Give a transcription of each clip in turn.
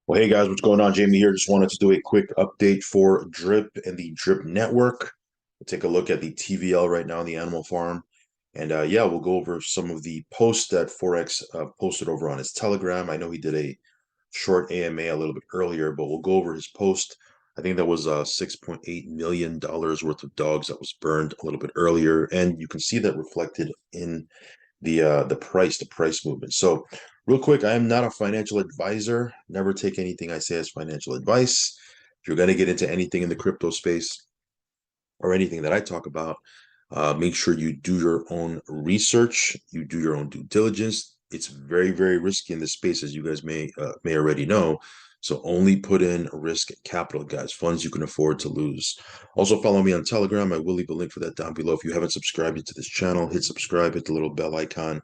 Well, hey guys, what's going on? Jamie here. Just wanted to do a quick update for Drip and the Drip Network. We'll take a look at the TVL right now in the animal farm. And yeah, we'll go over some of the posts that Forex posted over on his Telegram. I know he did a short AMA a little bit earlier, but we'll go over his post. I think that was $6.8 million worth of dogs that was burned a little bit earlier. And you can see that reflected in the price movement. So real quick, I am not a financial advisor. Never take anything I say as financial advice. If you're going to get into anything in the crypto space or anything that I talk about, make sure you do your own research, you do your own due diligence. It's very, very risky in this space, as you guys may already know. So only put in risk capital, guys, funds you can afford to lose. Also follow me on Telegram. I will leave a link for that down below. If you haven't subscribed to this channel, hit subscribe, hit the little bell icon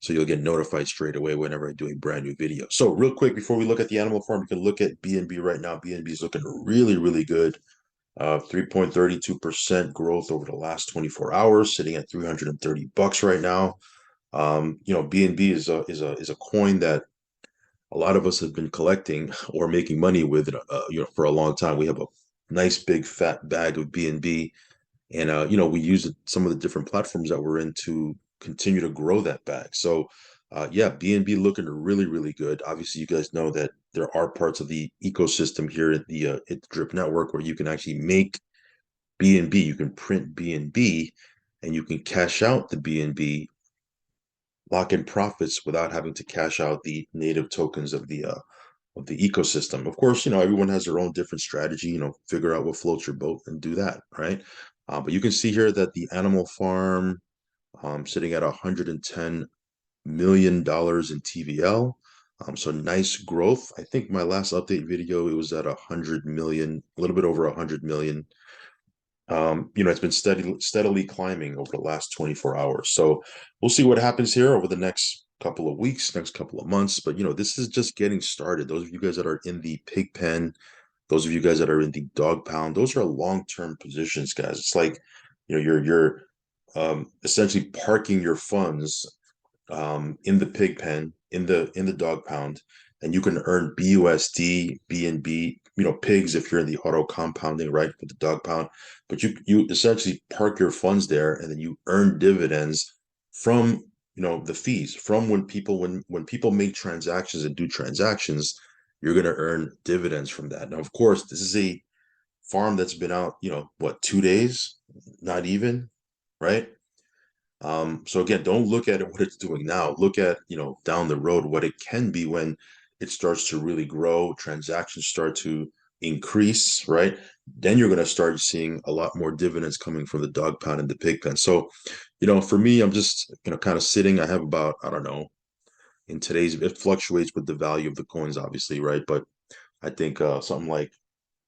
so you'll get notified straight away whenever I do a brand new video. So real quick, before we look at the animal farm, you can look at BNB right now. BNB is looking really, really good. 3.32% growth over the last 24 hours, sitting at $330 right now. BNB is a coin that a lot of us have been collecting or making money with, for a long time. We have a nice big fat bag of BNB, and we use some of the different platforms that we're in to continue to grow that bag. So yeah, BNB looking really, really good. Obviously, you guys know that there are parts of the ecosystem here at the Drip Network where you can actually make BNB. You can print BNB, and you can cash out the BNB, lock in profits without having to cash out the native tokens of the ecosystem. Of course, everyone has their own different strategy. Figure out what floats your boat and do that, right? But you can see here that the animal farm sitting at $110 million in TVL. So nice growth. I think my last update video, it was at 100 million, a little bit over 100 million. It's been steadily climbing over the last 24 hours. So we'll see what happens here over the next couple of weeks, next couple of months. But this is just getting started. Those of you guys that are in the pig pen, those of you guys that are in the dog pound, those are long-term positions, guys. It's like, you're essentially parking your funds in the pig pen, in the dog pound, and you can earn BUSD, BNB, pigs if you're in the auto compounding, right, with the dog pound. But you essentially park your funds there, and then you earn dividends from the fees from when people make transactions and do transactions. You're going to earn dividends from that. Now, of course, this is a farm that's been out, what, 2 days, not even, right? So again, don't look at it what it's doing now. Look at, down the road what it can be when it starts to really grow, transactions start to increase, right? Then you're going to start seeing a lot more dividends coming from the dog pound and the pig pen. So, for me, I'm just, kind of sitting. I have about, I don't know, in today's, it fluctuates with the value of the coins, obviously, right? But I think something like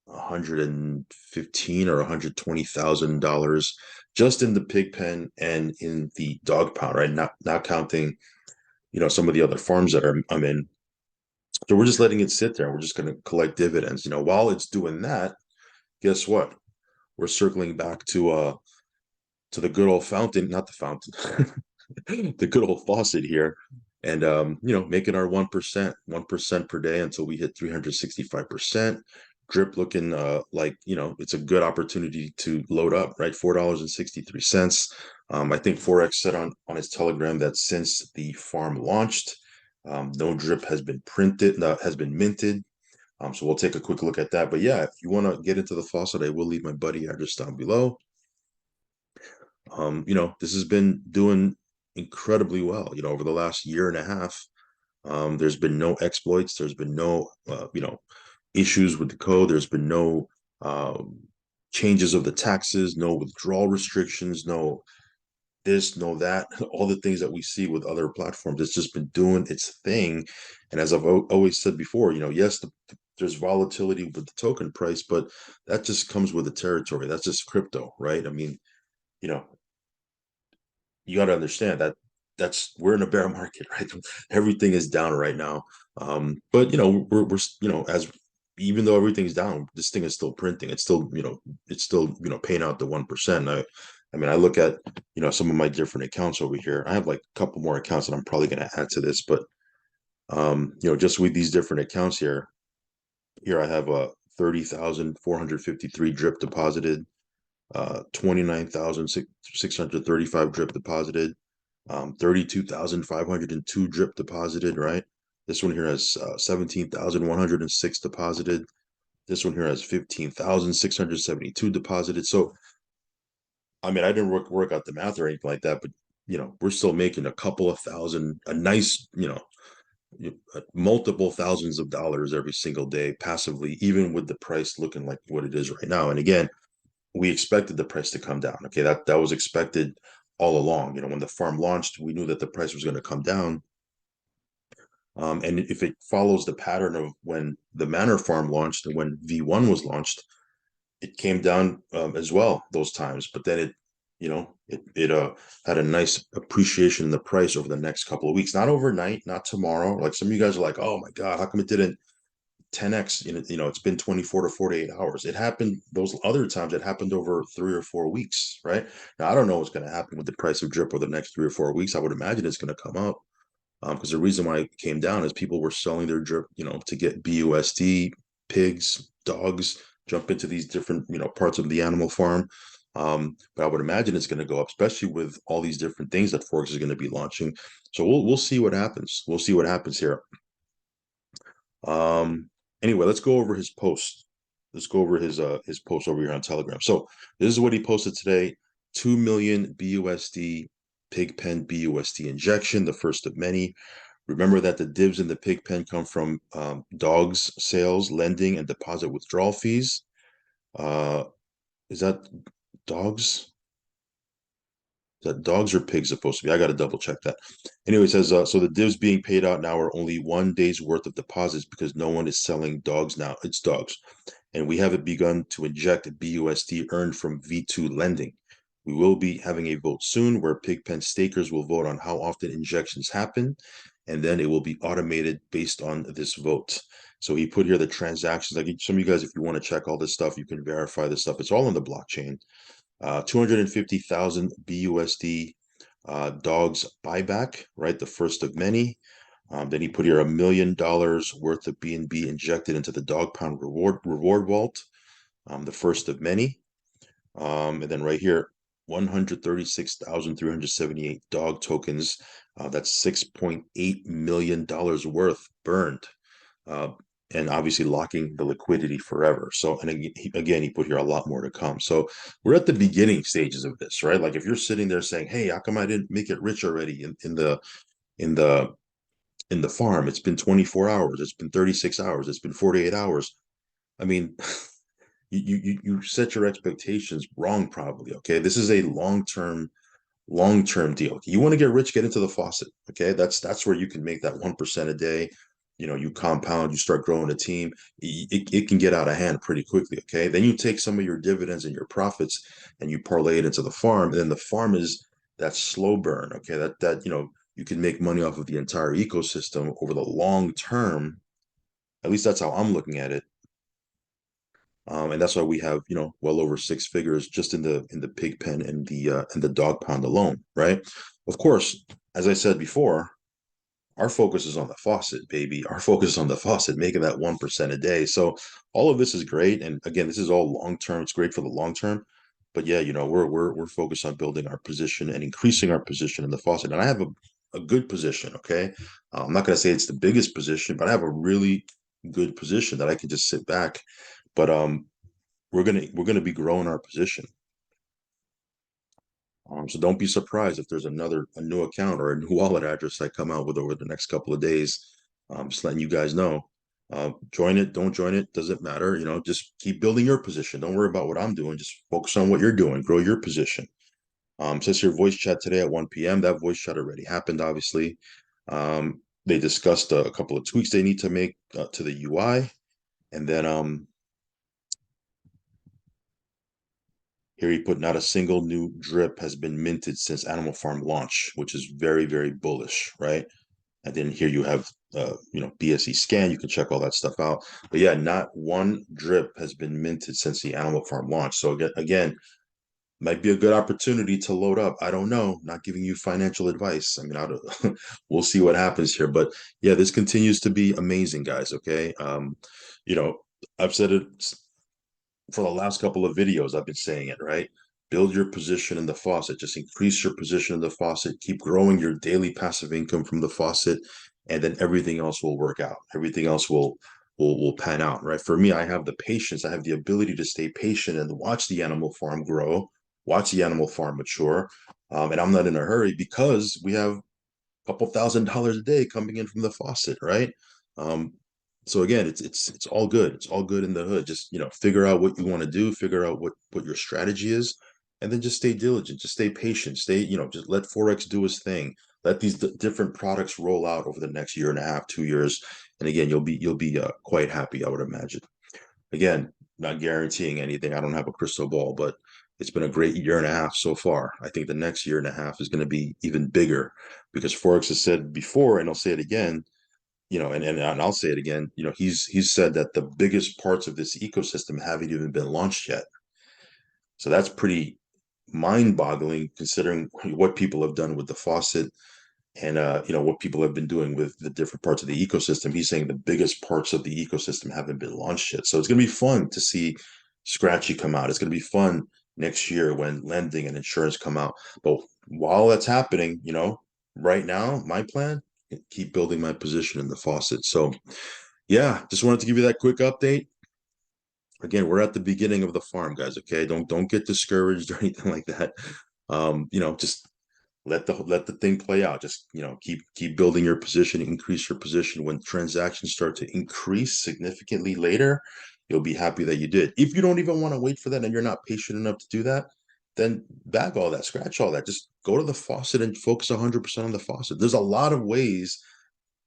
115 or $120,000 just in the pig pen and in the dog pound, right? Not counting, some of the other farms that I'm in. So we're just letting it sit there. We're just going to collect dividends. While it's doing that, guess what? We're circling back to the good old fountain, not the fountain, the good old faucet here, and making our 1% per day until we hit 365%. Drip looking like it's a good opportunity to load up, right? $4.63. I think Forex said on his Telegram that since the farm launched, no drip has been minted. So we'll take a quick look at that. But yeah, if you want to get into the faucet, I will leave my buddy address down below. This has been doing incredibly well, over the last year and a half. There's been no exploits. There's been no, issues with the code. There's been no changes of the taxes, no withdrawal restrictions, no this, no that, all the things that we see with other platforms. It's just been doing its thing. And as I've always said before, yes, there's volatility with the token price, but that just comes with the territory. That's just crypto, right? I mean, you know, you got to understand that we're in a bear market, right? Everything is down right now. But we're as even though everything's down, this thing is still printing. It's still, paying out the 1%. I mean, I look at, some of my different accounts over here. I have like a couple more accounts that I'm probably going to add to this, but Just with these different accounts here I have a 30,453 drip deposited, 29,635 drip deposited, 32,502 drip deposited, right? This one here has 17,106 deposited. This one here has 15,672 deposited. So, I mean, I didn't work out the math or anything like that, but we're still making a couple of thousand, a nice, multiple thousands of dollars every single day passively, even with the price looking like what it is right now. And again, we expected the price to come down. Okay, that was expected all along. When the farm launched, we knew that the price was going to come down. And if it follows the pattern of when the Manor Farm launched and when V1 was launched, it came down as well those times. But then it had a nice appreciation in the price over the next couple of weeks, not overnight, not tomorrow. Like some of you guys are like, oh my God, how come it didn't 10x? It's been 24 to 48 hours. It happened those other times. It happened over 3 or 4 weeks, right? Now I don't know what's going to happen with the price of drip over the next 3 or 4 weeks. I would imagine it's going to come up because the reason why it came down is people were selling their drip, to get BUSD, pigs, dogs, jump into these different, parts of the animal farm. But I would imagine it's going to go up, especially with all these different things that Forex is going to be launching. So we'll see what happens. We'll see what happens here. Anyway, let's go over his post. Let's go over his post over here on Telegram. So this is what he posted today: 2 million BUSD pig pen BUSD injection, the first of many. Remember that the divs in the pig pen come from dogs sales, lending, and deposit withdrawal fees. Is that dogs? Is that dogs or pigs supposed to be? I got to double check that. Anyway, it says so the divs being paid out now are only 1 day's worth of deposits because no one is selling dogs now. It's dogs, and we haven't begun to inject BUSD earned from V2 lending. We will be having a vote soon where Pigpen stakers will vote on how often injections happen, and then it will be automated based on this vote. So he put here the transactions. Like some of you guys, if you want to check all this stuff, you can verify this stuff. It's all on the blockchain. 250,000 BUSD dogs buyback, right? The first of many. Then he put here $1 million worth of BNB injected into the dog pound reward vault, the first of many. And then right here, 136,378 dog tokens. That's $6.8 million worth burned. And obviously locking the liquidity forever. So, and again, he put here a lot more to come. So we're at the beginning stages of this, right? Like if you're sitting there saying, "Hey, how come I didn't make it rich already in the farm? It's been 24 hours. It's been 36 hours. It's been 48 hours." I mean, you set your expectations wrong, probably. Okay, this is a long-term deal. You want to get rich, get into the faucet. Okay, that's where you can make that 1% a day. You compound, you start growing a team. It can get out of hand pretty quickly. Okay, then you take some of your dividends and your profits and you parlay it into the farm. And then the farm is that slow burn. Okay, that you can make money off of the entire ecosystem over the long term. At least that's how I'm looking at it. And that's why we have well over 6 figures just in the pig pen and the dog pound alone, right? Of course, as I said before, our focus is on the faucet, baby. Our focus is on the faucet, making that 1% a day. So all of this is great, and again, this is all long term. It's great for the long term, but yeah, we're focused on building our position and increasing our position in the faucet. And I have a good position. Okay, I'm not going to say it's the biggest position, but I have a really good position that I can just sit back. But we're gonna be growing our position. So don't be surprised if there's a new account or a new wallet address I come out with over the next couple of days. Just letting you guys know. Join it, don't join it, doesn't matter. Just keep building your position. Don't worry about what I'm doing. Just focus on what you're doing. Grow your position. Says your voice chat today at 1 p.m. That voice chat already happened, obviously. They discussed a couple of tweaks they need to make to the UI, and then here he put not a single new drip has been minted since Animal Farm launch, which is very, very bullish, right? And then here you have, BSE scan. You can check all that stuff out. But yeah, not one drip has been minted since the Animal Farm launch. So again, Might be a good opportunity to load up. I don't know. Not giving you financial advice. I mean, I don't, we'll see what happens here. But yeah, this continues to be amazing, guys. Okay. You know, I've said it for the last couple of videos. I've been saying it, right? Build your position in the faucet. Just increase your position in the faucet. Keep growing your daily passive income from the faucet, and then everything else will work out. Everything else will pan out, right? For me, I have the patience. I have the ability to stay patient and watch the animal farm grow, watch the animal farm mature, and I'm not in a hurry because we have couple $1,000s a day coming in from the faucet, right? Um, so again, it's all good. It's all good in the hood. Just figure out what you want to do, figure out what your strategy is, and then just stay diligent, just stay patient, stay just let Forex do its thing. Let these different products roll out over the next year and a half, 2 years, and again, you'll be quite happy, I would imagine. Again, not guaranteeing anything. I don't have a crystal ball, but it's been a great year and a half so far. I think the next year and a half is going to be even bigger because Forex has said before, and I'll say it again, and I'll say it again, he's said that the biggest parts of this ecosystem haven't even been launched yet. So that's pretty mind-boggling considering what people have done with the faucet and what people have been doing with the different parts of the ecosystem. He's saying the biggest parts of the ecosystem haven't been launched yet. So it's going to be fun to see Scratchy come out. It's going to be fun next year when lending and insurance come out. But while that's happening, right now, my plan, keep building my position in the faucet. So yeah, just wanted to give you that quick update. Again, we're at the beginning of the farm, guys. Okay, don't get discouraged or anything like that. Just let the thing play out. Just keep building your position, increase your position. When transactions start to increase significantly later, you'll be happy that you did. If you don't even want to wait for that and you're not patient enough to do that, then bag all that, scratch all that. Just go to the faucet and focus 100% on the faucet. There's a lot of ways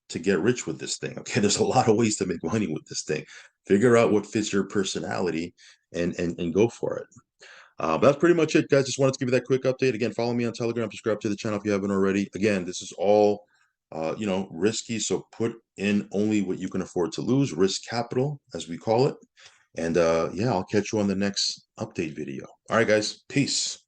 to get rich with this thing. Okay, there's a lot of ways to make money with this thing. Figure out what fits your personality and go for it. But that's pretty much it, guys. Just wanted to give you that quick update. Again, follow me on Telegram, subscribe to the channel if you haven't already. Again, this is all risky, so put in only what you can afford to lose, risk capital, as we call it. And yeah, I'll catch you on the next update video. All right, guys, peace.